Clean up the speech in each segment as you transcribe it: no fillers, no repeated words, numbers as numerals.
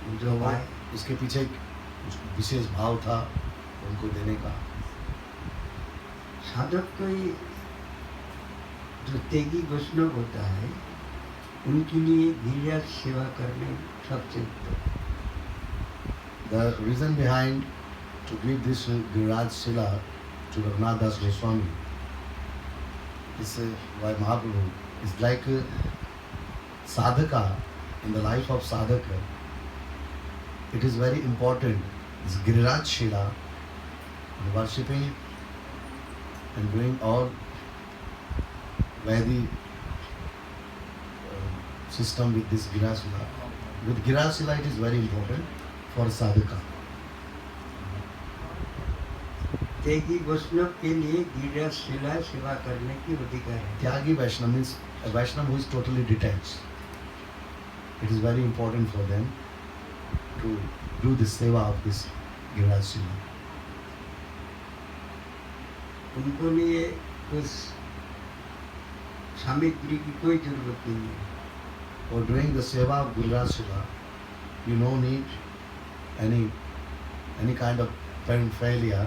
जो तो पाए इसके पीछे कुछ विशेष भाव था उनको देने का। साधक कोई जो त्यागी वैष्णव होता है उनके लिए गिरिराज सेवा करने सबसे उत्तम। The reason behind to give this Giriraj Shila to Raghunath Das Goswami is why Mahaprabhu is like a sadhaka in the life of sadhaka. It is very important. This Giriraj Shila, worshipping and doing all Vaidhi system with this Giriraj Shila. With Giriraj Shila, it is very important for sadhaka. त्यागी वैष्णव के लिए गिरिराज शिला सेवा करने की अधिकार है। Tyagi Vaishnava means a Vaishnava who is totally detached. It is very important for them to do the seva of this Giriraj Shila. उनको लिए उस सामग्री की कोई जरूरत नहीं है। For doing the seva of Giriraj Shila, you no need any kind of paraphernalia.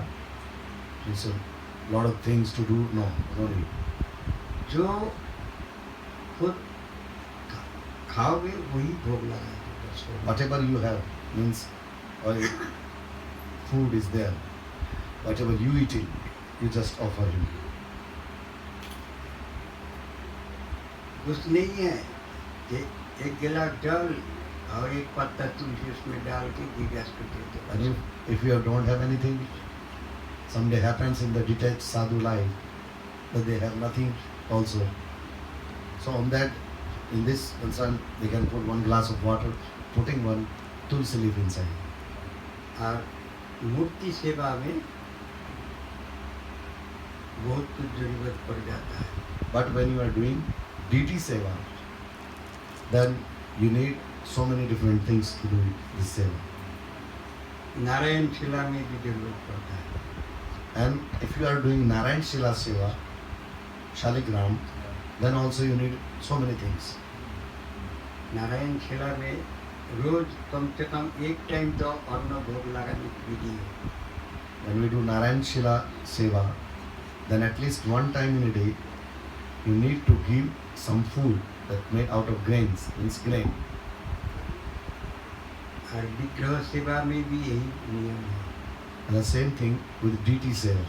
It's a lot of things to do. No need. जो खुद खाओगे वही भोग लगाएंगे बस। Whatever you have means, or food is there. Whatever you eating, you just offer him. कुछ नहीं है कि एक गिलास जल और एक पत्ता तुलसी उसमें डाल के गिरिराज को दे दो। And if you don't have anything, someday happens in the detached sadhu life that they have nothing also. So on that, in this concern, they can put one glass of water, putting one tulsi leaf inside. और मूर्ति सेवा में बहुत कुछ जरूरत पड़ जाता है। But when you are doing deity seva, then you need so many different things to do this seva. Narayan शिला में भी जरूरत पड़ता है। And if you are doing Narayan Shila seva, Shaligram, then also you need so many things. Narayan शिला में रोज कम से कम एक time तो अन्न भोग लगाने की विधि है। When we do Narayan Shila seva, then at least one time in a day, you need to give some food that made out of grains, means grain. और विग्रह सेवा में भी यही नियम है। And the same thing with deity seva.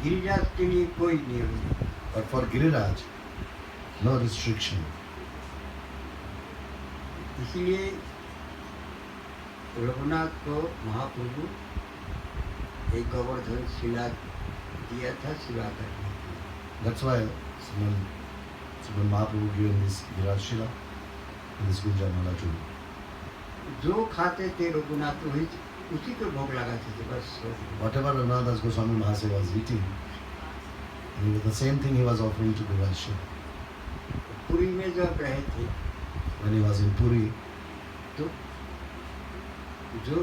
Giriraj के लिए कोई नियम नहीं। But for Giriraj, no restriction. इसलिए रघुनाथ को महाप्रभु एक गोवर्धन शिला दिया था सेवा करने के लिए। That's why Sriman Mahaprabhu given this Giriraj Shila and this Gunjamala too. जो खाते थे रघुनाथ वही उसी को भोग लगाते थे बस। Whatever Raghunath Das Goswami Mahasaya was eating, and the same thing he was offering to Giriraj Shila. Puri में जब रहे थे When he was in Puri, तो जो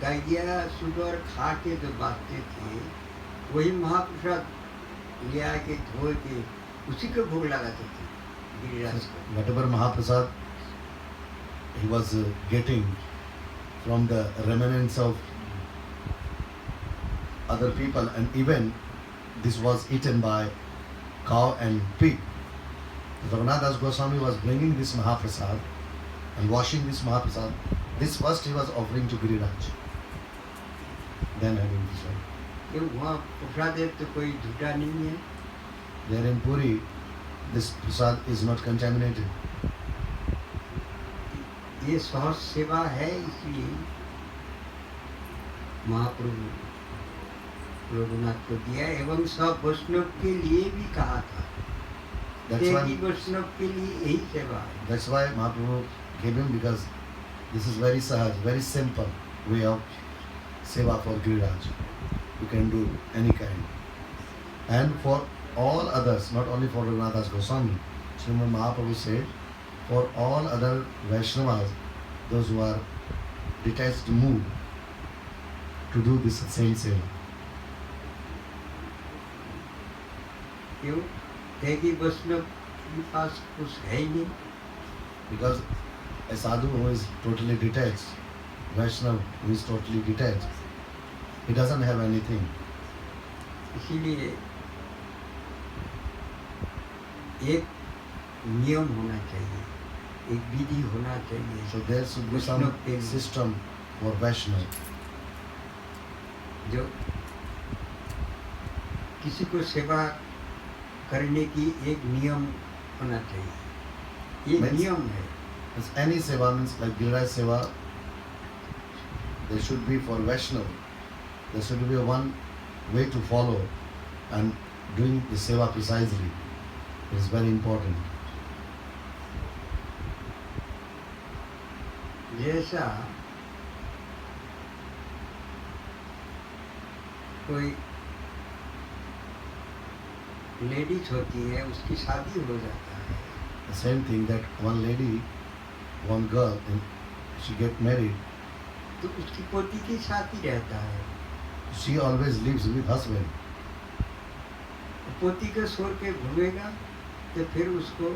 गाइया शुगर खा के जो बांटते थे वही महाप्रसाद ले आके धो के उसी को भोग लगाते थे गिरिराज को। whatever Mahaprasad he was getting from the remnants of other people, and even this was eaten by cow and pig. Raghunath Das Goswami was bringing this Mahaprasad and washing this Mahaprasad. This first he was offering to Giriraj, then having this one. ये वहाँ प्रसाद है तो कोई झूठा नहीं है। There in Puri, this prasad is not contaminated. ये सहज सेवा है इसलिए महाप्रभु रघुनाथ को दिया एवं सब वैष्णव के लिए भी कहा था। त्यागी वैष्णव के लिए यही सेवा है। That's why Mahaprabhu gave him, because this is very sahaj, very simple way of seva for Giriraj. You can do any kind. And for all others, not only for Raghunath Das Goswami, Srimad Mahaprabhu said, for all other Vaishnavas, those who are detached mood, to do this same seva. क्यों? त्यागी वैष्णव के पास कुछ है ही नहीं। Because a sadhu who is totally detached, Vaishnav who is totally detached, he doesn't have anything. इसीलिए एक नियम होना चाहिए, एक विधि होना चाहिए। So there should be some वैष्णव के system for Vaishnav. जो किसी को सेवा करने की एक नियम होना चाहिए, ये Means- नियम है। As any seva means like Giriraj Seva, there should be for Vaishnav. There should be one way to follow and doing the seva precisely. It is very important. जैसा कोई लेडीज होती है, उसकी शादी हो जाता है, The same thing that one lady, one girl, and she get married, तो उसकी पोती के साथ ही रहता है। she always lives with husband. पोती को छोड़ के घूमेगा तो फिर उसको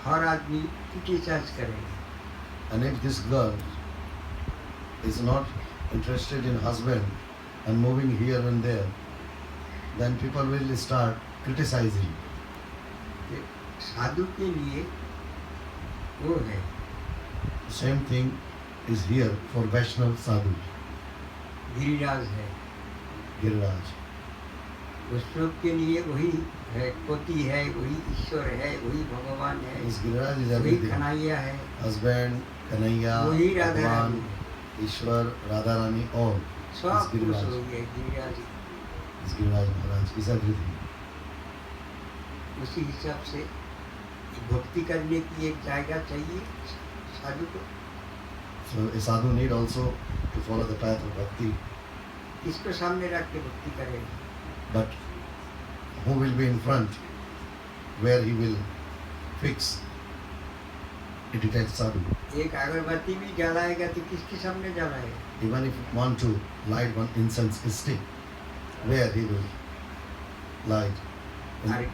हर आदमी क्रिटिसाइज करेगा। And if this girl is not interested in husband and moving here and there, then people will start criticizing. ये साधु के लिए वो है, The same thing is here for Vaishnav sadhu, Giriraj है। Giriraj. वैष्णव के लिए वही है, पोती है, वही ईश्वर है, वही भगवान है, This Giriraj is वही everything. कन्हैया है, Husband, Kanhaiya, वही राधा Bhagwan, रानी है। Ishwar, Radharani, all. सब This कुछ Giriraj. हो गया। Giriraj This Giriraj Maharaj is everything. उसी हिसाब से भक्ति करने की एक जगह चाहिए साधु को। So a sadhu need also to follow the path of bhakti. किसको सामने रख के भक्ति करेगा? But who will be in front where he will fix a detached sadhu? एक अगरबत्ती भी जलाएगा तो किसके सामने जलाएगा? Even if you want to light one incense stick, where he will light? और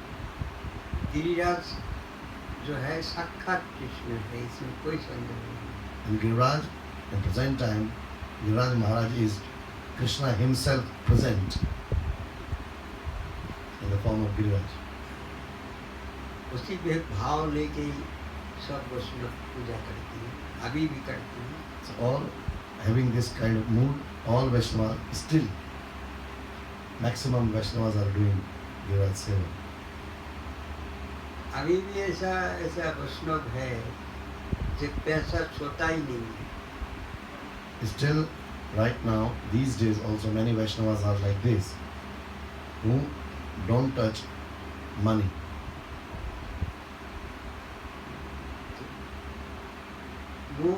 गिरिराज जो है साक्षात कृष्ण है, इसमें कोई संदेह नहीं। And Giriraj, in present time, Giriraj Maharaj is Krishna himself present in the form of Giriraj. उसी में भाव लेके ही सब वैष्णव पूजा करती है, अभी भी करती है। So all having this kind of mood, all Vaishnavas still, maximum Vaishnavas are doing Giriraj Seva. अभी भी ऐसा ऐसा वैष्णव है जो पैसा छोटा ही नहीं है। Still, right now, these days also many Vaishnavas are like this, who don't touch money. वो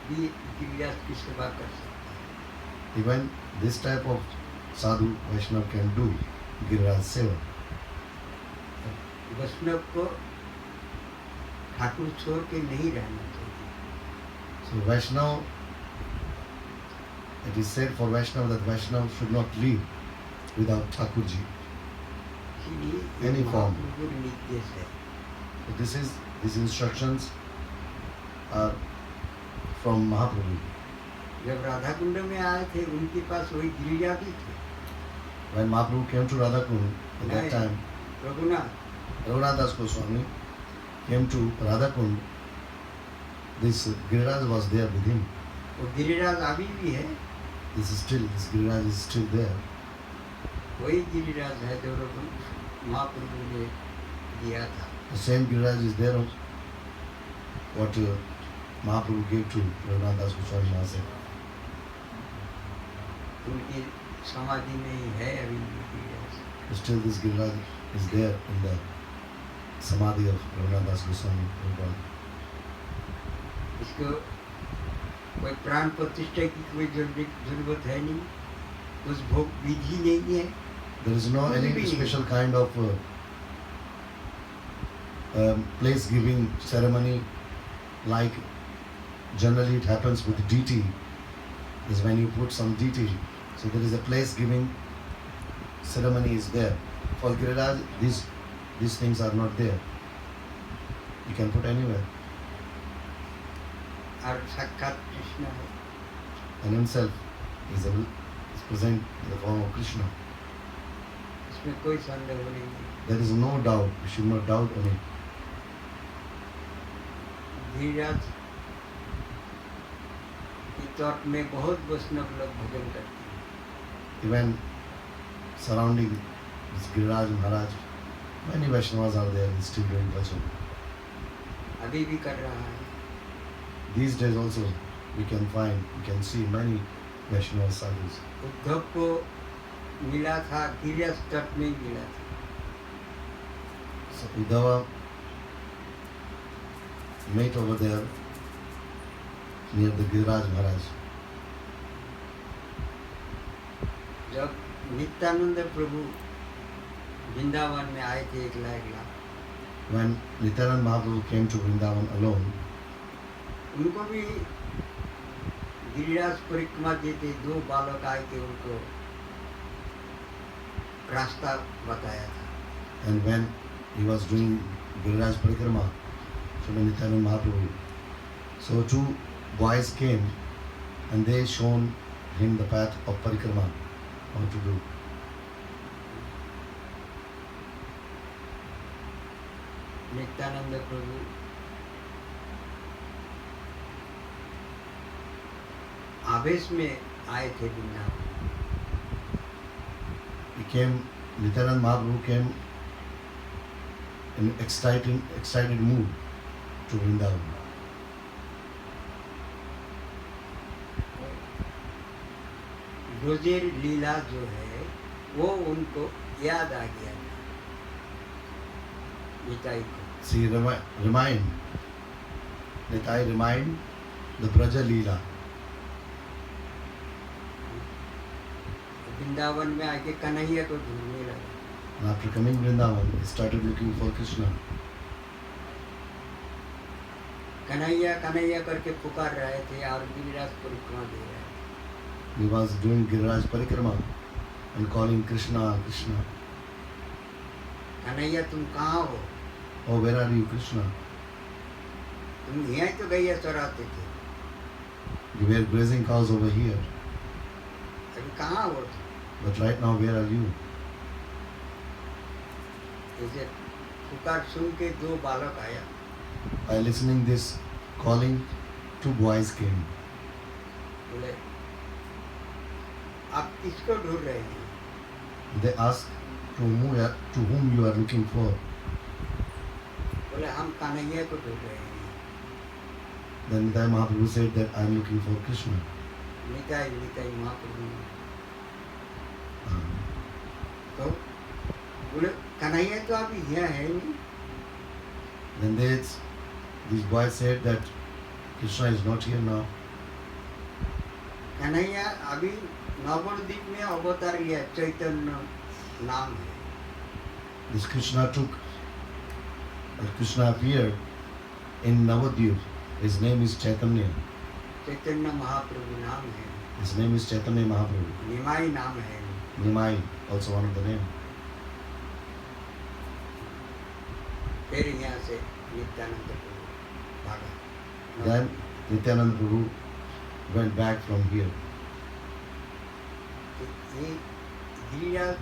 भी गिरिराज की सेवा कर सकता है। Even this type of sadhu Vaishnav can do Giriraj Seva. वैष्णव को ठाकुर छोड़ के नहीं रहना चाहिए। So Vaishnav, it is said for Vaishnav that Vaishnav should not live without Thakurji. इसीलिए Any ये form. महाप्रभु का निर्देश है। So these instructions are from Mahaprabhu. जब राधा कुंड में आए थे उनके पास वही गिरिराज ही थे। When Mahaprabhu came to Radhakund, at that नहीं, time, Raghunath Raghunath Das Goswami came to Radhakund. This Giriraj was there with him. वो गिरिराज अभी भी है, This Giriraj is still there. वही गिरिराज है जो महाप्रभु ने दिया था। The same Giriraj is there what Mahaprabhu gave to Raghunath Das Goswami Maharaj. उनकी समाधि में ही है अभी भी Giriraj. Still this Giriraj is there in the Samadhi of Raghunath Das Goswami Prabhupada. इसको कोई प्राण प्रतिष्ठा की कोई जरूरत है नहीं, उस भोग विधि नहीं है। There is no any special kind of place giving ceremony like generally it happens with deity, is when you put some deity. So there is a place giving ceremony is there. For Giriraj, these things are not there. You can put anywhere. और साक्षात कृष्ण है। and himself is present in the form of Krishna. इसमें कोई संदेह नहीं है। There is no doubt. We should not doubt on it. Giriraj के तट में बहुत वैष्णव लोग भजन करते हैं। Even surrounding this Giriraj Maharaj, many Vaishnavas are there still doing bhajan. अभी भी कर रहा है। These days also we can see many Vaishnava sadhus. Uddhav को मिला था गिरिराज तट में ही मिला था। So Uddhava met over there near the Giriraj Maharaj. जब नित्यानंद प्रभु वृंदावन में आए थे एकला एकला, When Nityananda Mahaprabhu came to Vrindavan alone, उनको भी गिरिराज परिक्रमा देते दो बालक आए थे, उनको रास्ता बताया था। and when he was doing Giriraj Parikrama, Srimad Nityananda Mahaprabhu, so two boys came and they shown him the path of Parikrama, how to do. Nityanand प्रभु आवेश में आए थे Vrindavan. Nityananda Mahaprabhu came in excited mood to Vrindavan. रोजेर लीला जो है वो उनको याद आ गया निताई को। See, remind the Braja Leela. Vrindavan में आके कन्हैया को ढूंढने लगा। And after coming Vrindavan, he started looking for Krishna. Kanhaiya Kanhaiya करके पुकार रहे थे और गिरिराज परिक्रमा दे रहे थे। He was doing Giriraj Parikrama and calling Krishna, Krishna. Kanhaiya तुम कहाँ हो? Oh, where are you, Krishna? तुम यहाँ तो गैया चराते थे, You were grazing cows over here, अभी कहाँ हो तुम? but right now where are you? ऐसे पुकार सुन के दो बालक आया। By listening this calling, two boys came. बोले आप किसको ढूंढ रहे हैं? They asked to whom you are looking for. बोले हम कन्हैया को ढूंढ रहे हैं। Then Nitai Mahaprabhu said that I am looking for Krishna. Nitai Nitai Mahaprabhu. Um, तो बोले कन्हैया तो अभी यहाँ है नहीं। Then these boys said that Krishna is not here now. Kanhaiya अभी नवद्वीप में अवतार लिया, चैतन्य नाम है। This Krishna appeared in Navadvip. His name is Chaitanya. Chaitanya Mahaprabhu नाम है। His name is Chaitanya Mahaprabhu. निमाई नाम है। Nimai, also one of the name. फिर यहाँ से नित्यानंद प्रभु भागा। Then Nityananda Prabhu went back from here. ये गिरिराज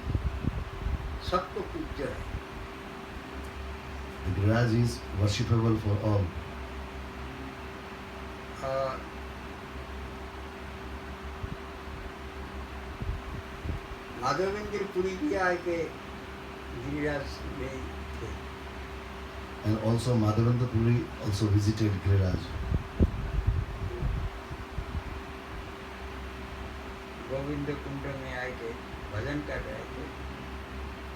सबको पूज्य है। The Giriraj is worshipable for all. और माधवेंद्र पुरी भी आके गिरिराज में थे। And also Madhavendra Puri also visited Giriraj. Govind कुंड में आके भजन कर रहे थे।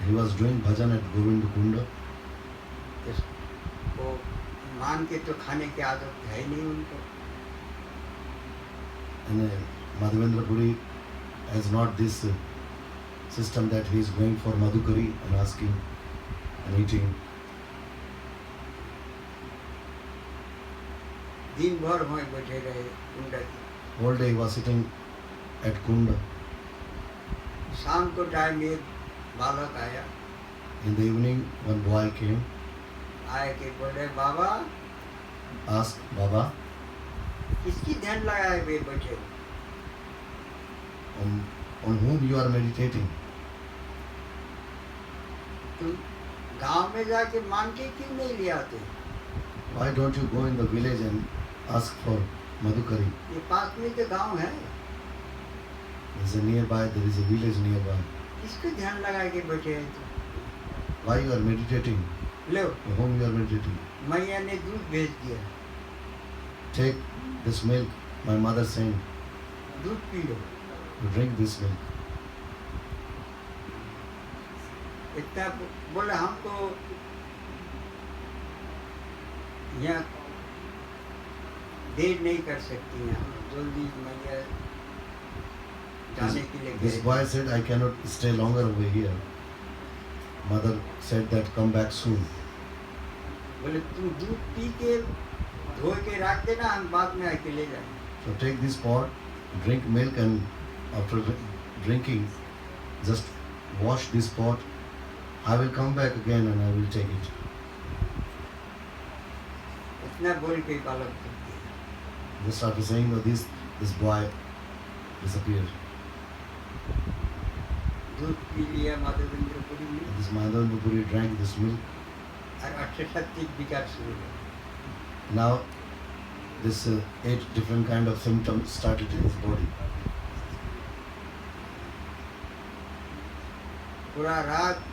He was doing bhajan at Govind Kunda. वो मान के तो खाने की आदत है नहीं उनको। And Madhavendra Puri has not this system that he is going for Madhukari and asking and eating. दिन भर वहीं बैठे रहे कुंड के। All day he was sitting at Kunda. शाम को टाइम में बालक आया, In the evening, one boy came, आए के बोले बाबा asked Baba, किसकी ध्यान लगाए हुए बैठे हो? on whom you are meditating? तुम गांव में जाके मांग के क्यों नहीं ले आते? Why don't you go in the village and ask for Madhukari? ये पास में तो गांव है, There is a nearby, there is a village nearby. किसको ध्यान लगा के बैठे हैं तुम? Why you are meditating? Low, On whom you are meditating? मैया ने दूध भेज दिया, Take this milk, my mother saying, दूध P low. you drink this milk. इतना बोले हमको यहाँ देर नहीं कर सकती हैं, हम जल्दी मैया जाने के लिए This गए। boy said, I cannot stay longer over here. Mother said that come back soon. बोले तुम दूध पी के धो के रख देना, हम बाद में आके ले जाएंगे। So take this pot, drink milk, and after drinking, just wash this pot. I will come back again and I will take it. इतना बोल के बालक कर दिया। Just after saying this boy disappeared. दूध पी लिया माधवेंद्रपुरी में This Madhavendra drank this milk. और 68 विकार शुरू हुआ। Now, this 8 different kind of symptoms started in his body. पूरा रात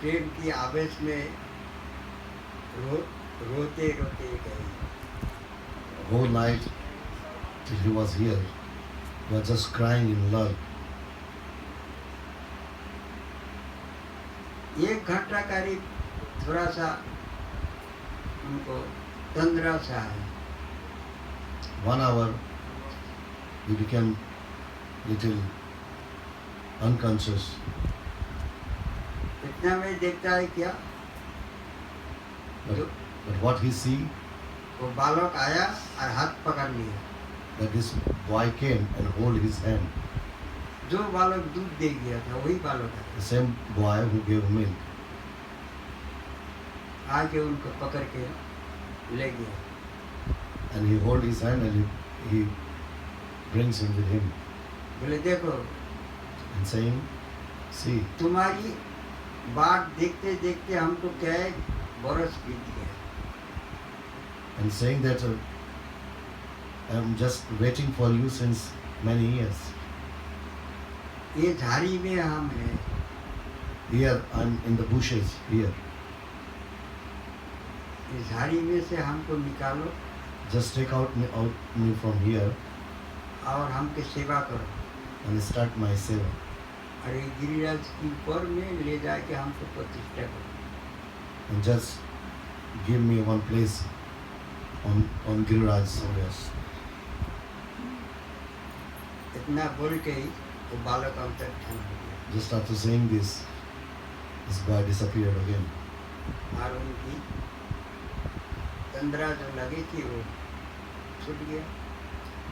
प्रेम की आवेश में रोते रोते गए। Whole night till he was here, he was just crying in love. एक घंटा करीब थोड़ा सा हमको तंद्रा सा है। 1 hour, he became little unconscious. इतना में देखता है क्या, But what he see, वो बालक आया और हाथ पकड़ लिया। that this boy came and hold his hand. जो बालक दूध दे गया था वही बालक आया, The same boy who gave milk. आके उनको पकड़ के ले गया। And he hold his hand and he brings him with him. बोले देखो And saying, see, तुम्हारी बात देखते देखते हमको क्या है, बरस बीत गया। and saying that I'm just waiting for you since many years. ये झाड़ी में हम हैं, Here I'm in the bushes here. इस झाड़ी में से हमको निकालो Just take me from here और हमके सेवा करो। and start my seva. और ये गिरिराज की ऊपर में ले जाके हमको प्रतिष्ठा करो। And just give me one place on Giriraj somewhere. इतना बोल के ही वो बालक अंतर ध्यान हो गया Just after saying this boy disappeared again. और उनकी तंद्रा जो लगी थी वो छूट गया।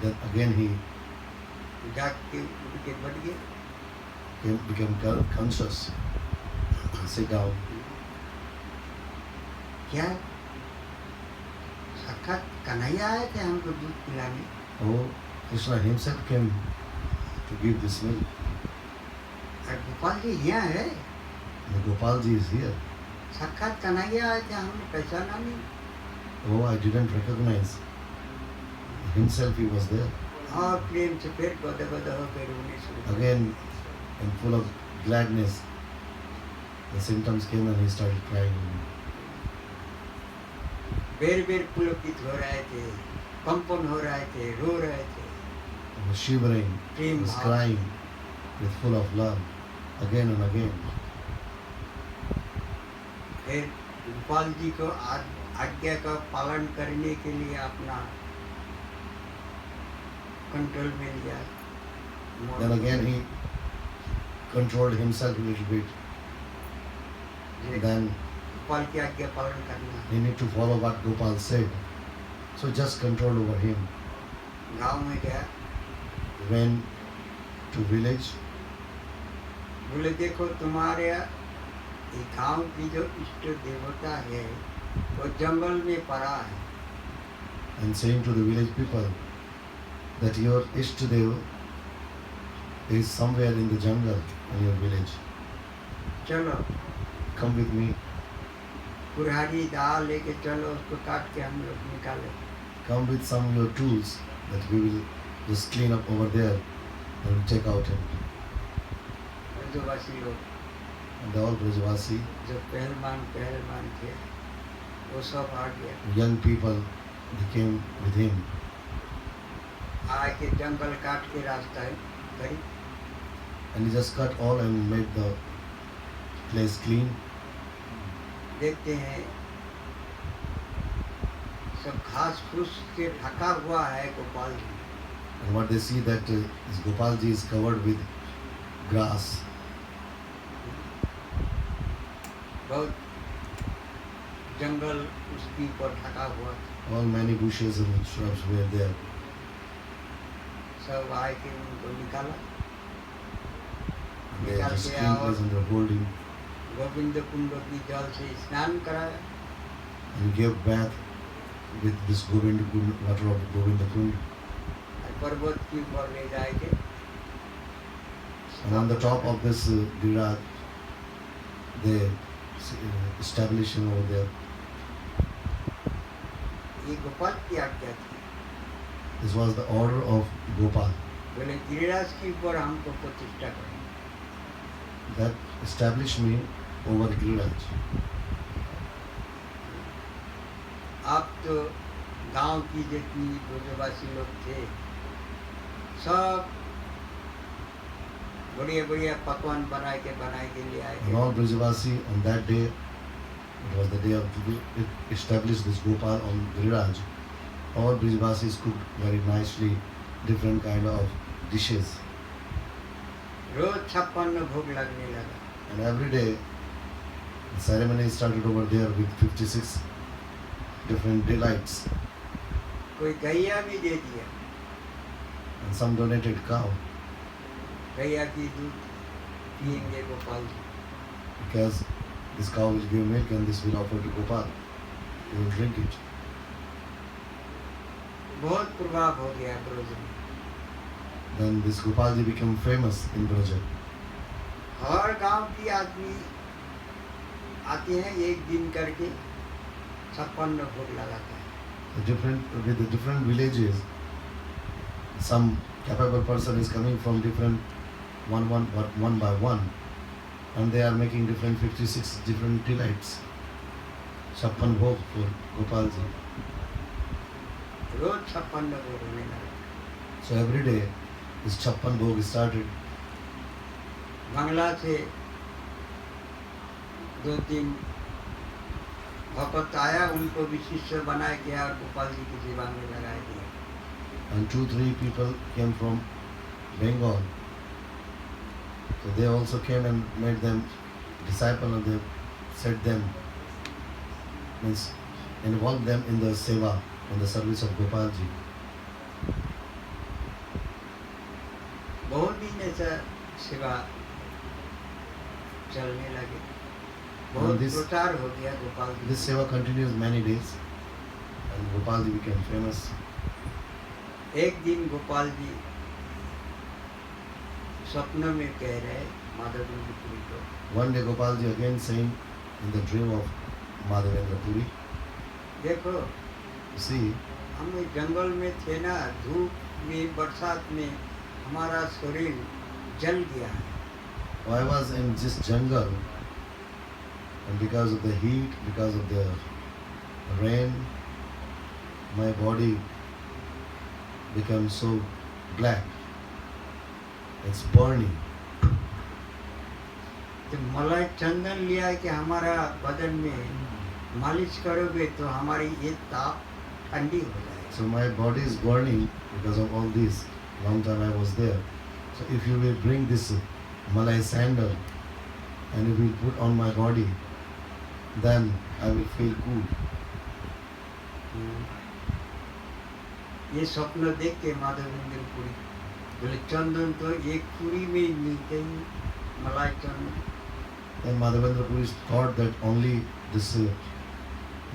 Then again he जाग के उठ के बढ़ गए। became conscious. Sit down. क्या साक्षात कन्हैया आए थे हमको दूध पिलाने? Oh, Krishna himself came to give this milk. और गोपाल जी यहाँ है, The Gopal ji is here. साक्षात कन्हैया आए थे, हमने पहचाना नहीं। Oh, I didn't recognize. Himself he was there. और प्रेम से फिर गद होकर रोने शुरू। Again, and full of gladness, the symptoms came and he started crying. बेर बेर पुलकित हो रहे थे, कंपन हो रहे थे, रो रहे थे। He was shivering, he was crying with full of love again and again. फिर गोपाल जी को आज्ञा का पालन करने के लिए अपना कंट्रोल में लिया। Then again he controlled himself a little bit. Then Gopal की आज्ञा पालन करना। he need to follow what Gopal said. So just control over him. गांव में गया, Went to village. बोले देखो तुम्हारे ये गांव की जो इष्ट देवता है वो जंगल में पड़ा है। And saying to the village people, that your Ishtadev is somewhere in the jungle in your village. चलो Come with me. कुल्हाड़ी दाल लेके चलो, उसको काट के हम लोग निकाले। Come with some of your tools that we will just clean up over there and we'll take out him. ब्रजवासी लोग And all Brajavasi, जो पहलवान थे वो सब आ गया, young people, they came with him. आके जंगल काट के रास्ता करी, And he just cut all and made the place clean. देखते हैं सब घास फूस से ढका हुआ है Gopal ji. And what they see that is Gopalji is covered with grass. बहुत जंगल उसके ऊपर ढका हुआ, All many bushes and shrubs were there. सब आए के उनको निकाला, And they just clean place and they're holding Govind कुंड की जल से स्नान कराया, and gave bath with this Govind Kund, water of Govind Kund. और पर्वत के ऊपर ले जाके And on the top of this Giriraj, they established him over there. ये गोपाल की आज्ञा थी, This was the order of Gopal. बोले गिरिराज के ऊपर हमको प्रतिष्ठा करें। That established me over Giriraj. आप तो गांव की जितनी ब्रजवासी लोग थे सब बढ़िया बढ़िया पकवान बना के ले आए And all Brajavasi on that day, it was the day of established this Gopal on Giriraj. All Brajavasis cooked very nicely different kind of dishes. रोज 56 भोग लगने लगा, And every day, the ceremony started over there with 56 different delights. कोई गैया भी दे दिया, And some donated cow गैया की दूध पिएंगे Gopal ji. because this cow will give milk and this will offer to Gopal. He will drink it. बहुत प्रभाव हो गया ब्रज में, Then this Gopalji became famous in Braja. हर गांव की आदमी आते हैं एक दिन करके 56 भोग लगाता है। With the different villages, some capable person is coming from different one by one, and they are making different 56 different delights. Chappan bhog for Gopalji. रोज 56 भोग होने लगा। So every day, this Chappan bhog started. बंगला से 2-3 भक्त आया, उनको भी शिष्य बनाया गया और गोपाल जी की सेवा में लगाया गया। And 2-3 people came from Bengal. So they also came and made them disciple, and they set them, means involved them in the seva, in the service of Gopalji. बहुत दिन ऐसा सेवा चलने लगे, बहुत प्रचार हो गया Gopal ji. This seva continues many days, and Gopalji became famous. एक दिन गोपाल जी स्वप्न में कह रहे माधवेंद्र पुरी को, One day Gopalji again saying in the dream of Madhavendra Puri, देखो you see, हम इस जंगल में थे ना, धूप में बरसात में हमारा शरीर जल गया है। I was in this jungle, and because of the heat, because of the rain, my body became so black. It's burning. तो मलाई चंदन लिया कि हमारा बदन में मालिश करोगे तो हमारी ये ताप ठंडी हो जाएगी। So my body is burning because of all this. Long time I was there. So if you will bring this Malay sandal and if you put on my body, then I will feel cool. ये स्वप्न देख के माधवेंद्र पुरी बोले चंदन तो एक पुरी में ही मिलते ही, मलाई चंदन। Then Madhavendra Puri thought that only this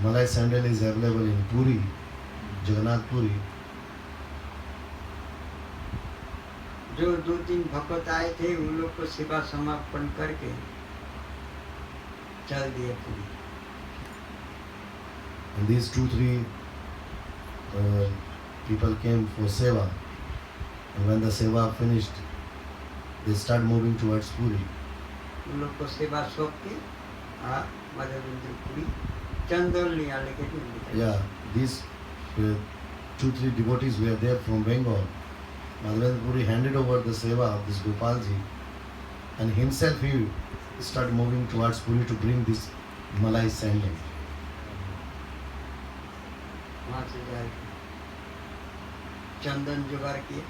Malay sandal is available in Puri, Jagannath Puri. जो 2-3 भक्त आए थे उन लोग को सेवा समर्पण करके चल दिए पूरी। And these 2-3 people came for seva, and when the seva finished, they start moving towards Puri. उन लोग को सेवा सौंप के माधवेंद्र पुरी चंदन लिया लेके निकल। Yeah, these 2-3 devotees were there from Bengal. Madhavendra Puri handed over the seva of this Gopalji, and himself he started moving towards Puri to bring this Malai sandal. वहाँ से जाए चंदन जुगाड़ किए,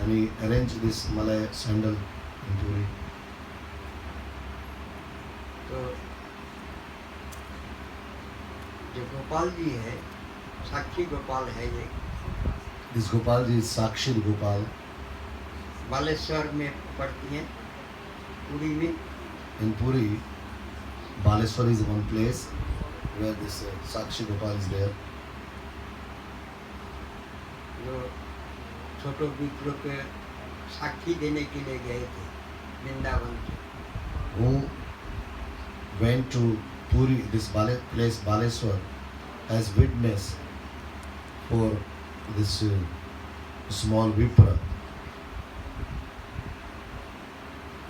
And he arranged this Malay sandal in Puri. तो जो गोपाल जी है, साक्षी गोपाल है ये, This Gopalji is Sakshi Gopal. Baleshwar में पड़ती है, पुरी में। In Puri, Baleswar is one place where this Sakshi Gopal is there. जो छोटो विप्रो के साक्षी देने के लिए गए थे वृंदावन से, Who went to Puri, this place Baleswar, as witness for this small Vipra.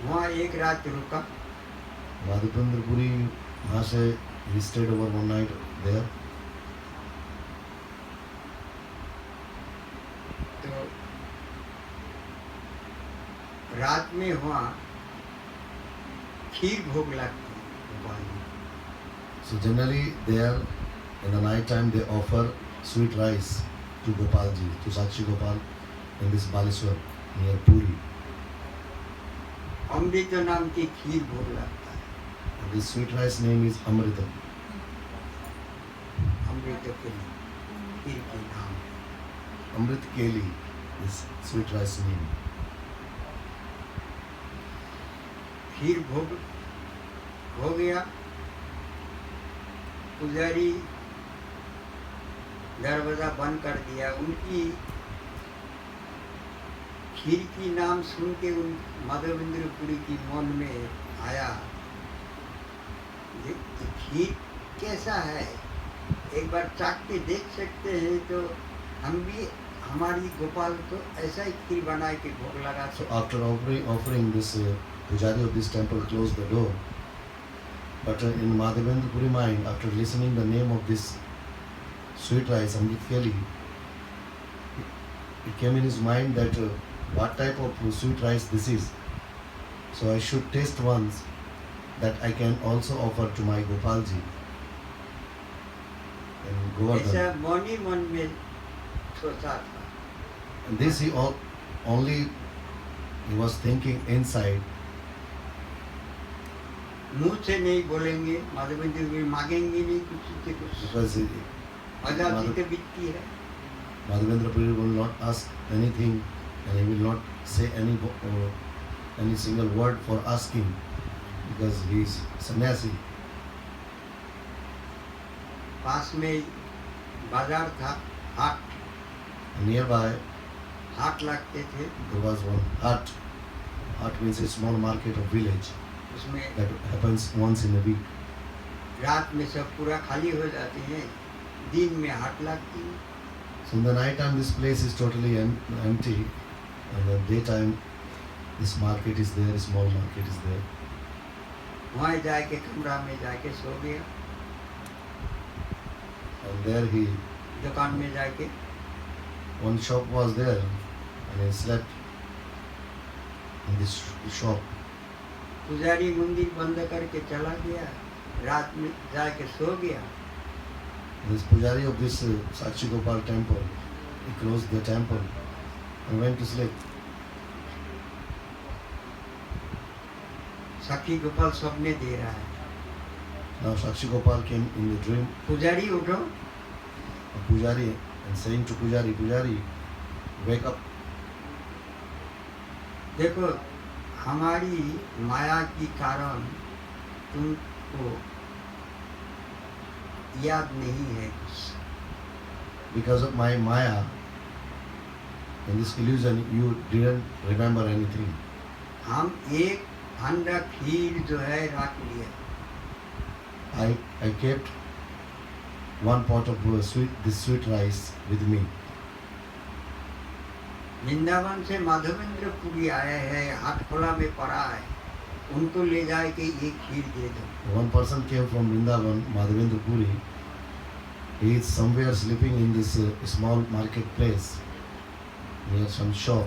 वहाँ एक रात रुका। Madhavendra Puri, वहाँ से he stayed over one night there. तो रात में वहाँ खीर भोग लगती है Gopal ji. So generally there in the night time they offer sweet rice to Gopalji, to Sakshi Gopal in this Baleswar near Puri. अमृत नाम की खीर भोग लगता है। And this sweet rice name is Amrita. अमृत के खीर के नाम। Amrit Keli is sweet rice name. खीर भोग हो गया, पुजारी दरवाजा बंद कर दिया। उनकी खीर की नाम सुन के उन माधवेंद्र पुरी की मन में आया, ये खीर कैसा है, एक बार चाख के देख सकते हैं तो हम भी हमारी गोपाल को ऐसा ही खीर बना के भोग लगा। So after offering this Pujari of this temple closed the door. But in Madhavendra Puri mind, after listening the name of this sweet rice, Amrit Keli, it came in his mind that what type of sweet rice this is. So I should taste once that I can also offer to my Gopalji. And Govardhan. ऐसा मन ही मन में सोचा था। And this he only he was thinking inside. मुंह से नहीं बोलेंगे, माधवेंद्र पुरी मांगेंगे नहीं कुछ से कुछ, Because आजादी बिकती है। Madhavendra Puri will not ask anything and he will not say any single word for asking because he is sannyasi. पास में बाजार था, हाट, And nearby हाट लगते थे, there was one hut. Hut means a small market or village उसमें that happens once in a week. रात में सब पूरा खाली हो जाते हैं, दिन में हाट लगती है। So in the night time this place is totally empty, and the daytime this market is there, small market is there. वहाँ जाके कमरा में जाके सो गया, And there he, दुकान में जाके one shop was there and he slept in this shop. पुजारी मंदिर बंद करके चला गया, रात में जाके सो गया। This Pujari of this Sakshi Gopal temple, he closed the temple and went to sleep. Sakshi Gopal सपने दे रहा है, Now Sakshi Gopal came in the dream पुजारी उठो, of Pujari and saying to Pujari, Pujari, wake up. देखो हमारी माया की कारण तुमको याद नहीं है कुछ। Because of my Maya, In this illusion, you didn't remember anything. हम एक हांडा खीर जो है रख लिया, I kept one pot of this sweet rice with me. Vrindavan से माधवेंद्र पुरी आए हैं, हाटखोला में पड़ा है, उनको ले जाए के ये खीर दे दो। One person came from Vrindavan, Madhavendra Puri. He is somewhere sleeping in this small marketplace near some shop.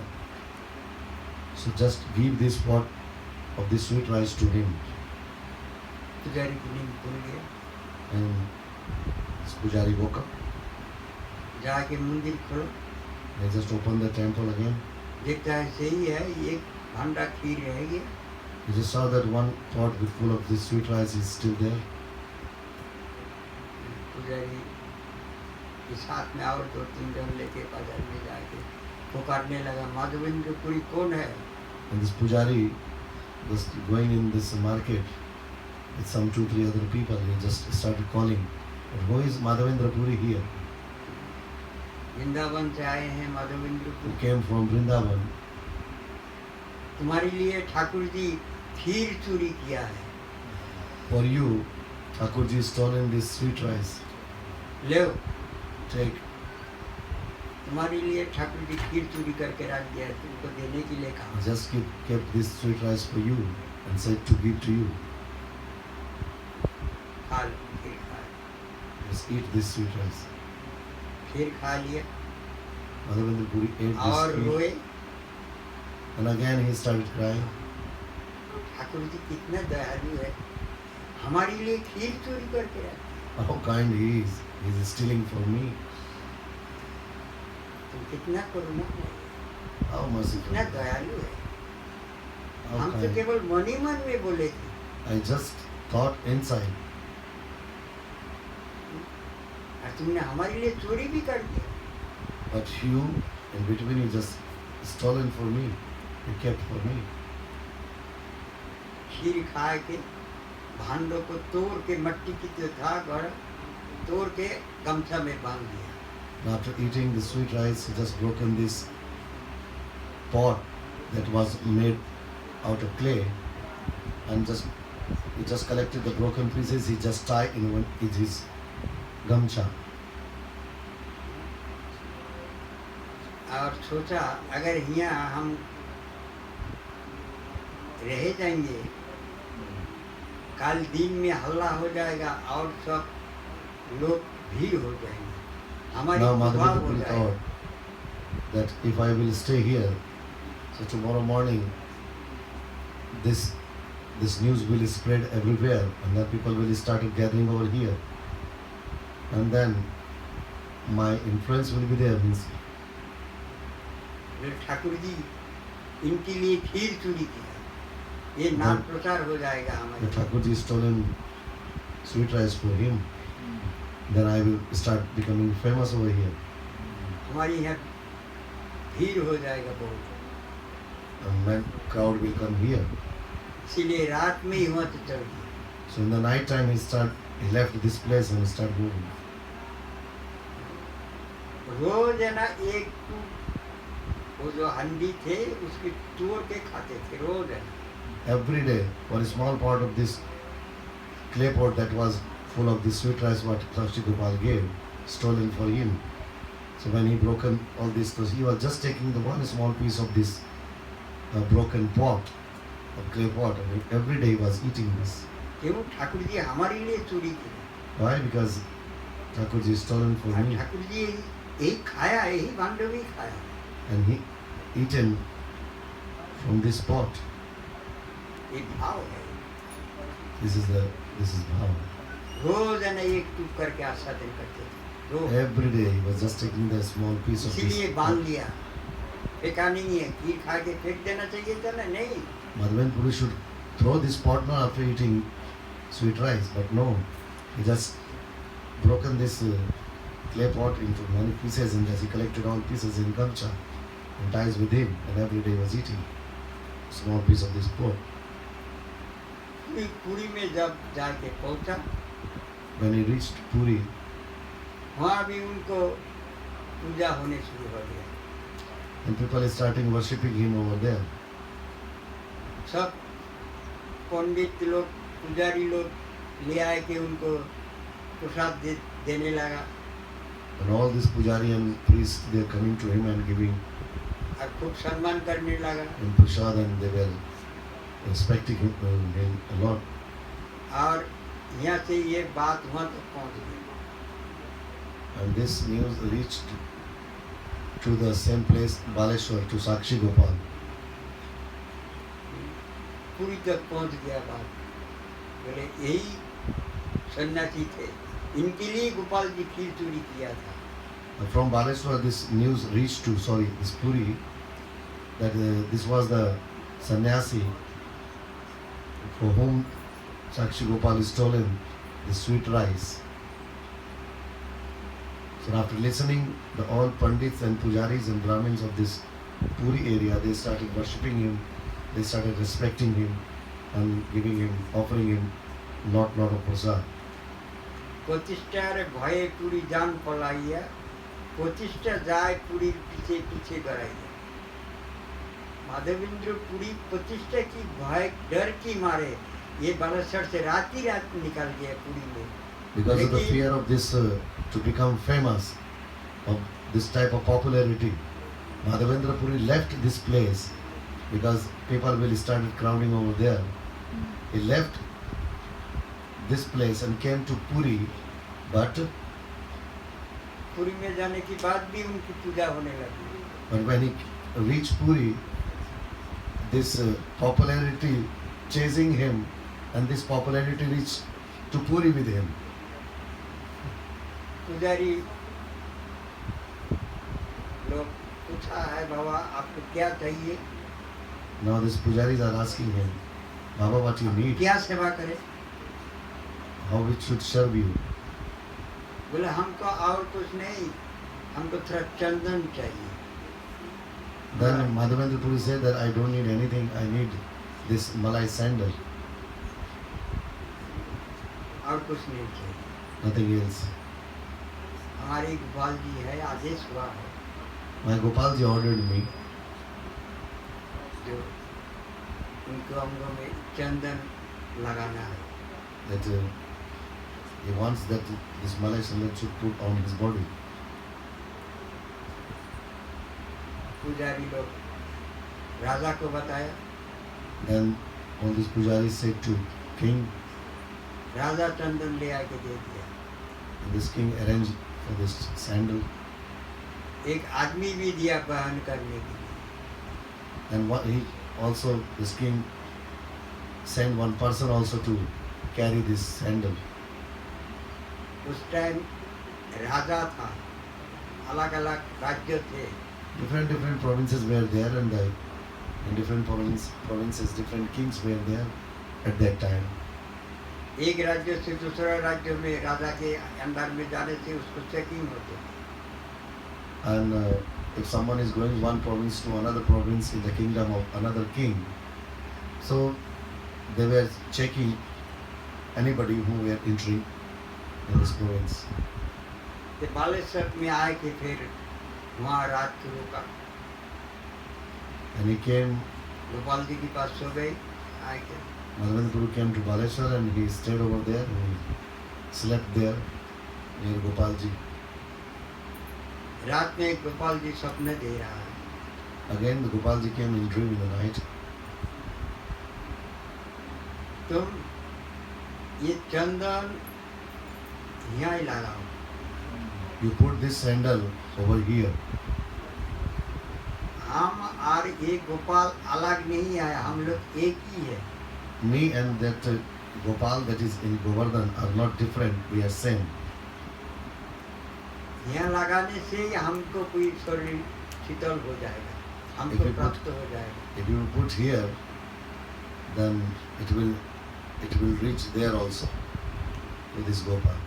So just give this pot of this sweet rice to him. पुजारी की नींद खुल गया, And this Pujari woke up. जाके मंदिर खोलो, They just opened the temple again. देखता है सही है, एक हांडा खीर रह गया। He just saw that one pot with full of this sweet rice is still there. पुजारी के साथ में और 2-3 जन लेके बाजार में जाके पुकारने लगा, माधवेंद्र पुरी कौन है? And this Pujari was going in this market with some 2-3 other people. He just started calling, but who is Madhavendra Puri here? Vrindavan से आए हैं Madhavendra He Puri, came from Vrindavan. तुम्हारे लिए ठाकुर जी खीर चोरी किया है, For you, Thakurji stolen this sweet rice. ले Take. तुम्हारे लिए ठाकुर जी खीर चोरी करके रख दिया है, तुमको देने के लिए कहा। Just kept this sweet rice for you and said to give to you. खा लो, खीर खा लो। Just eat this sweet rice. खीर खा लिया Madhavendra Puri ate और this रोए, sweet, and again he started crying. Thakur ji कितना दयालु है, हमारे लिए खीर चोरी करके रख दिया। How kind he is. He is stealing from me. तुम कितना करुणा है, How merciful. कितना दयालु है। How हम तो kind. केवल मन ही मन में बोले थे, I just thought inside. और तुमने हमारे लिए चोरी भी कर दिया। But you, in between, you just stolen for me. You kept for me. खीर खा के भांडों को तोड़ के, मट्टी की जो था घर, तोड़ के गमछा में बांध दिया। And after eating the sweet rice, he just broken this pot that was made out of clay, and he just collected the broken pieces. He just tied in one with his gamcha. और सोचा अगर यहाँ हम रह जाएंगे, कल दिन में हल्ला हो जाएगा और सब लोग भीड़ हो जाएंगे, हमारी Now प्रभाव Madhavendra हो Puri जाएगा। thought that if I will stay here, so tomorrow morning this news will spread everywhere, and then people will start gathering over here, and then my influence will be there. Means Thakur ji इनके लिए खीर चोरी किया, ये नाम प्रचार हो जाएगा the हमारे। Thakurji stolen sweet rice for him, then I will start becoming famous over here, हमारी यहाँ भीड़ हो जाएगा बहुत, and then crowd will come here. इसीलिए रात में ही वहाँ से चल गया। So in the night time he left this place and started moving. रोज है ना एक वो जो हंडी थे उसकी तोड़ के खाते थे रोज है। Every day, for a small part of this clay pot that was full of this sweet rice what Sakshi Gopal gave, stolen for him. So when he broken all this, because he was just taking the one small piece of this broken pot, of clay pot, and every day he was eating this. क्यों? ठाकुर जी हमारे लिए चोरी की, Why? Because Thakurji stolen for me, Thakur ji यही खाया, यही भांडो भी खाया। and he eaten from this pot. ये भाव है, This is bhava. रोज है ना एक टूक करके आस्वादन करते थे रोज। Every day he was just taking the small piece of this इसीलिए बांध pot. लिया, फेंका नहीं है, खीर खा के फेंक देना चाहिए था ना, नहीं। Madhavendra Puri should throw this pot now after eating sweet rice, but no, he just broken this clay pot into many pieces, and as he collected all pieces in gamcha and ties with him, and every day was eating small piece of this pot. पूरी में जब जाके पहुंचा, When he reached Puri, वहाँ भी उनको पूजा होने शुरू हो गया। and people are starting worshipping him over there. सब पंडित लोग पुजारी लोग ले आए के उनको प्रसाद देने लगा And all these pujari and priests, they are coming to him and giving और खूब सम्मान करने लगा him prasad, and they were respecting him a lot. और यहाँ से ये बात वहाँ तक पहुँच गई And this news reached to the same place, Baleshwar, to Sakshi Gopal. पूरी तक पहुँच गया बात बोले यही सन्यासी थे इनके लिए गोपाल जी खीर चोरी किया था And from Baleshwar, this news reached to, this Puri, that this was the sannyasi for whom Sakshi Gopal is stolen the sweet rice. So after listening, all Pandits and Pujaris and Brahmins of this Puri area, they started worshipping him, they started respecting him and giving him, offering him lot of prasad. प्रतिष्ठार भय पूरी जान पलाइया प्रतिष्ठा जाए पूरी पीछे पीछे कराइया माधवेंद्र पूरी प्रतिष्ठा की भय डर की मारे ये बालेश्वर से रात निकल गया पूरी में Because of the fear of this, to become famous, of this type of popularity, Madhavendra Puri left this place because people will start crowding over there. He left this place and came to Puri, but पूरी में जाने के बाद भी उनकी पूजा होने लगी but when he reached Puri, this popularity chasing him, and this popularity reached to Puri with him. पुजारी लोग पूछा है बाबा आपको क्या चाहिए Now these pujaris are asking him, Baba, what you need? क्या सेवा करें How we should serve you? बोले हमको और कुछ नहीं हमको थोड़ा चंदन चाहिए Then Madhavendra Puri said that I don't need anything, I need this Malai sandal, और कुछ नहीं चाहिए nothing else. हमारे गोपाल जी है आदेश हुआ है My Gopalji ordered me जो उनको अंगों में चंदन लगाना है that he wants that this Malai sandal should put on his body. पुजारी लोग राजा को बताया Then all these pujaris said to king, राजा चंदन ले आके दे दिया and this king arranged for this sandal, एक आदमी भी दिया बहन करने के लिए and what he also, this king sent one person also to carry this sandal. उस टाइम राजा था अलग अलग राज्य थे Different provinces were there, and in different provinces different kings were there at that time. एक राज्य से दूसरा राज्य में राजा के अंदर में जाने से उसको चेकिंग होती थी And if someone is going one province to another province in the kingdom of another king, so they were checking anybody who were entering in this province. तो बालेश्वर में आए के फिर वहाँ रात को रुका And he came, Gopal ji के पास सो गए आए के Madhavendra Puri came to Baleshwar and he stayed over there and he slept there near Gopalji. रात में गोपाल जी सपने दे रहा है Again the Gopalji came in dream in the night. तुम ये चंदन यहाँ ही लगाओ You put this sandal over here. हम और ये गोपाल अलग नहीं है हम लोग एक ही है Me and that Gopal that is in Govardhan are not different, we are same. यहाँ लगाने से हमको कोई शरीर शीतल हो जाएगा हमको If you प्राप्त हो जाएगा If you put here, then it will reach there also with this Gopal.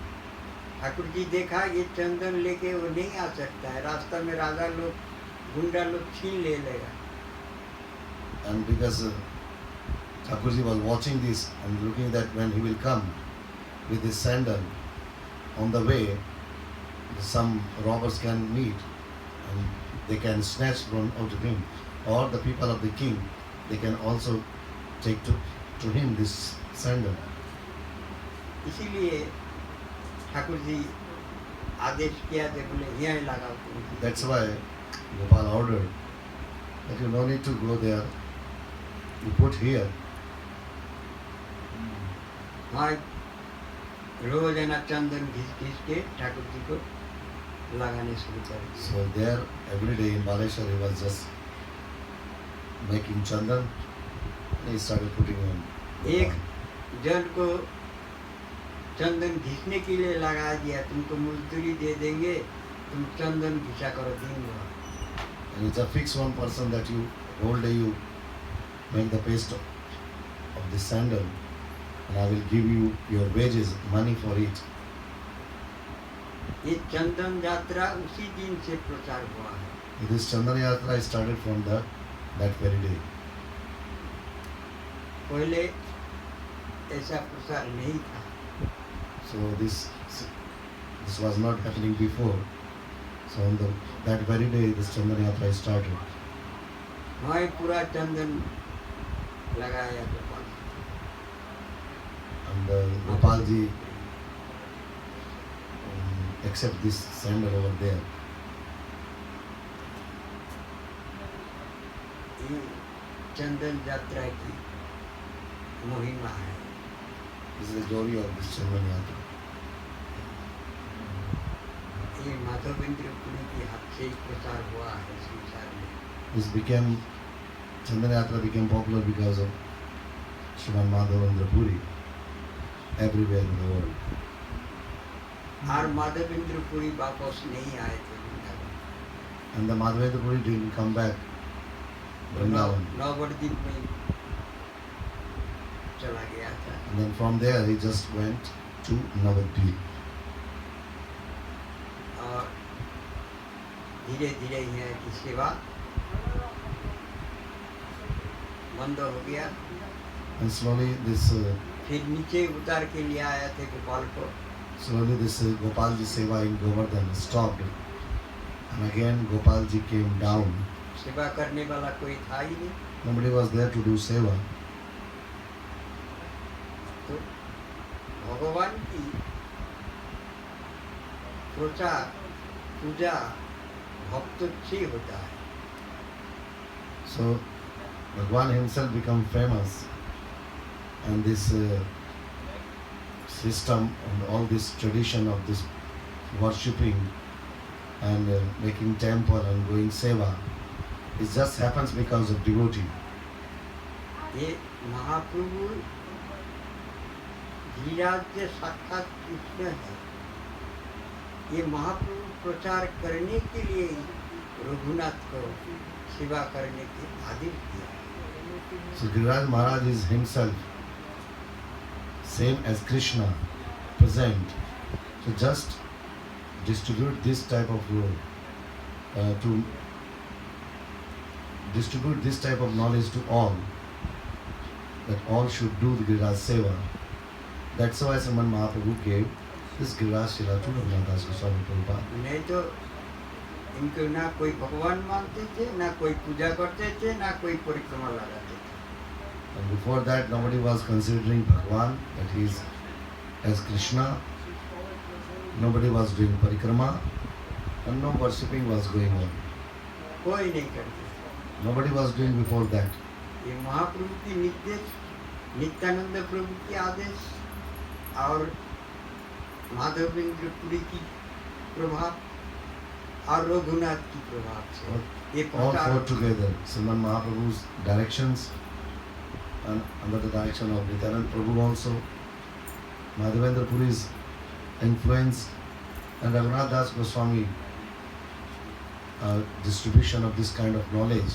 Thakur ji देखा ये चंदन लेके वो नहीं आ सकता है रास्ता में राजा लोग गुंडा लोग छीन ले लेगा And because Thakurji was watching this and looking that when he will come with his sandal on the way, some robbers can meet and they can snatch from out of him, or the people of the king, they can also take to him this sandal. इसीलिए ठाकुर जी आदेश किया थे, बोले यहीं लगाओ तुम। That's why Gopal ordered that you no need to go there, you put here. वहाँ रोज है ना चंदन घिस घिस के ठाकुर जी को लगाने शुरू कर दिया। So there every day in Baleshwar he was just making chandan and he started putting on. एक जन को चंदन घिसने के लिए लगा दिया, तुमको मजदूरी दे देंगे, तुम चंदन घिसा करो दिन भर। And it's a fixed one person that you whole day you make the paste of the sandal and I will give you your wages, money for it. ये चंदन यात्रा उसी दिन से प्रचार हुआ है। This Chandana Yatra started from that very day. पहले ऐसा प्रचार नहीं था। So this was not happening before. So on that very day this Chandana Yatra started. मैं पूरा चंदन लगाया Gopal. And Gopal ji accept this sandal over there. ये चंदन यात्रा की महिमा है। This is the glory of this Chandana Yatra. ये माधवेंद्र पुरी के हाथ से ही प्रचार हुआ है संसार में। Chandana Yatra became popular because of Sriman Madhavendra Puri everywhere in the world. और माधवेंद्र पुरी वापस नहीं आए थे Vrindavan. And the Madhavendra Puri didn't come back Vrindavan. Nabadwip में चला गया था। And then from there he just went to Navadvip. और धीरे धीरे यहाँ की सेवा बंद हो गया। And slowly this फिर नीचे उतार के लिए आया थे गोपाल को। Gopal ji Seva in Govardhan stopped. And again Gopal ji came down. सेवा करने वाला कोई था ही नहीं। Nobody was there to do seva. तो भगवान की प्रचार पूजा भक्त से होता है। So Bhagwan himself became famous, and this system and all this tradition of this worshipping and making temple and going seva, it just happens because of devotee. ये महाप्रभु धीराज के साक्षात कृष्ण है। ये महाप्रभु प्रचार करने के लिए रघुनाथ को सेवा करने के आदेश दिया। So Giriraj Maharaj is himself same as Krishna, present. So just distribute this type of to distribute this type of knowledge to all, that all should do the Giriraj Seva. That's why Sriman Mahaprabhu gave this Giriraj Seva to Raghunath Das Goswami Prabhupada. नहीं तो इनको ना कोई भगवान मानते थे, ना कोई पूजा करते थे, ना कोई परिक्रमा लगाते थे। And before that, nobody was considering Bhagwan, that he is as Krishna. Nobody was doing parikrama, and no worshipping was going on. कोई नहीं करते। Nobody was doing before that. ये महाप्रभु की निर्देश, नित्यानंद प्रभु की आदेश और माधवेंद्र पुरी की प्रभाव और रघुनाथ की प्रभाव से ये All प्रचार four together, Sriman Mahaprabhu's directions and under the direction of Nityananda Prabhu also, Madhavendra Puri's influence and Raghunath Das Goswami distribution of this kind of knowledge.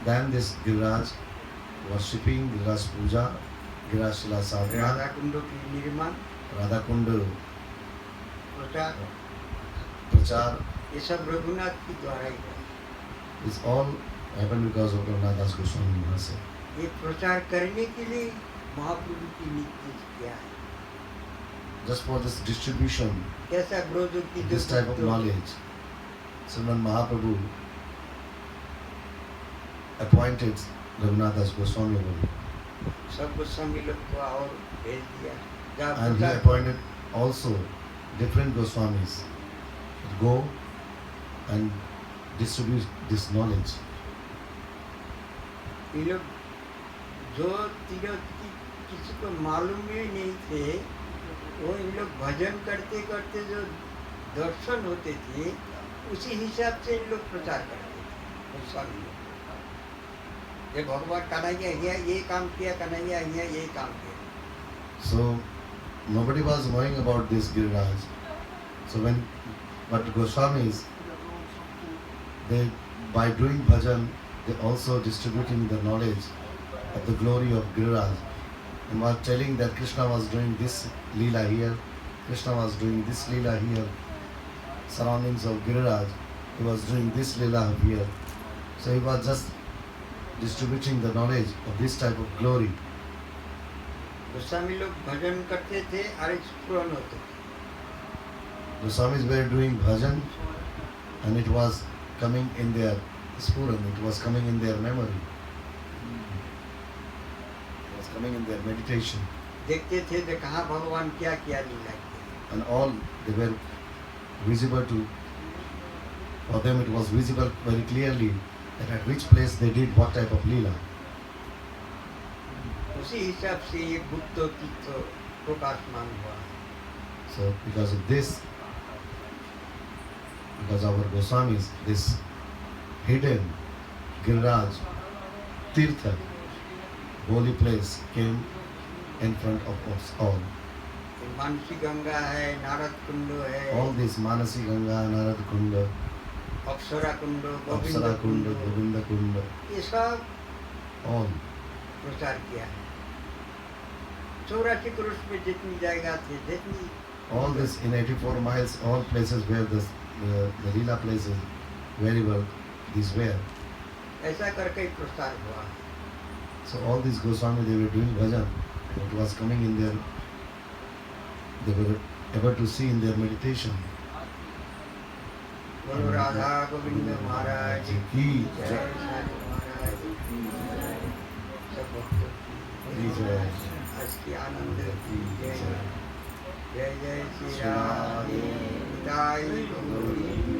Then this Giriraj worshipping, Giriraj Puja, Giriraj Shila Sadhana, Radha Kund की निर्माण, Radha Kunda प्रचार, Prachar, ये सब रघुनाथ की द्वारा ही है। is all happened because of Raghunath Das Goswami Maharaj. ये प्रचार करने के लिए महाप्रभु की निर्देश किया है। Just for this distribution, कैसा ब्रजों की this type of knowledge, Sriman Mahaprabhu appointed Raghunath Das Goswami Guru. सब गोस्वामी लोग को और भेज दिया जहाँ And he प्रचार- appointed also different Goswamis to go and distribute this knowledge. ये लोग जो तीनों किसी को मालूम ही नहीं थे वो इन लोग भजन करते करते जो दर्शन होते थे उसी हिसाब से इन लोग प्रचार करते थे गोस्वामी लोग ये भगवान कन्हैया यहाँ ये काम किया कन्हैया यहाँ ये काम किया So nobody was knowing about this Giriraj. So but Goswamis, they by doing bhajan, they also distributing the knowledge of the glory of Giriraj. And was telling that Krishna was doing this leela here, Krishna was doing this leela here, surroundings of Giriraj, he was doing this leela here. So he was just distributing the knowledge of this type of glory. Goswami लोग भजन करते थे और स्फुरन होते थे The Swamis were doing bhajan and it was coming in their spuran, it was coming in their memory. It was coming in their meditation. देखते थे तो कहाँ भगवान क्या किया लीला किया And all they were visible to, for them it was visible very clearly that at which place they did what type of leela. उसी हिसाब से ये गुप्तो तीर्थो प्रकाशमान हुआ So because of this, because our Goswamis, this hidden Giriraj Tirtha, holy place came in front of us all. Mansi Ganga है नारद कुंड है All this Manasi Ganga, Narad Kunda, Apsara Kund Apsara Kunda, Govinda Kunda, ये सब all. प्रचार किया है 84 crochet में जितनी जाएगा थी जितनी All this in 84 miles, all places where the Leela places, wherever these were. ऐसा करके ही प्रचार हुआ So all these Goswami, they were doing bhajan. And it was coming in their, they were able to see in their meditation. बोलो राधा गोविंद महाराज की जय साधु महाराज की जय सब भक्तों की जय। आज की आनंद की जय जय जय श्री राम निताई गौरी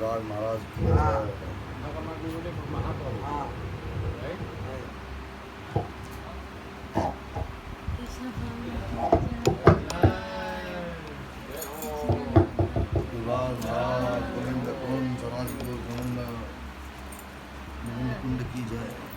God Maharaj. हाँ Mahaprabhu, हाँ right? God Maharaj, Govinda Kund, Janaj Guru Govinda, Govinda Kund ki jai.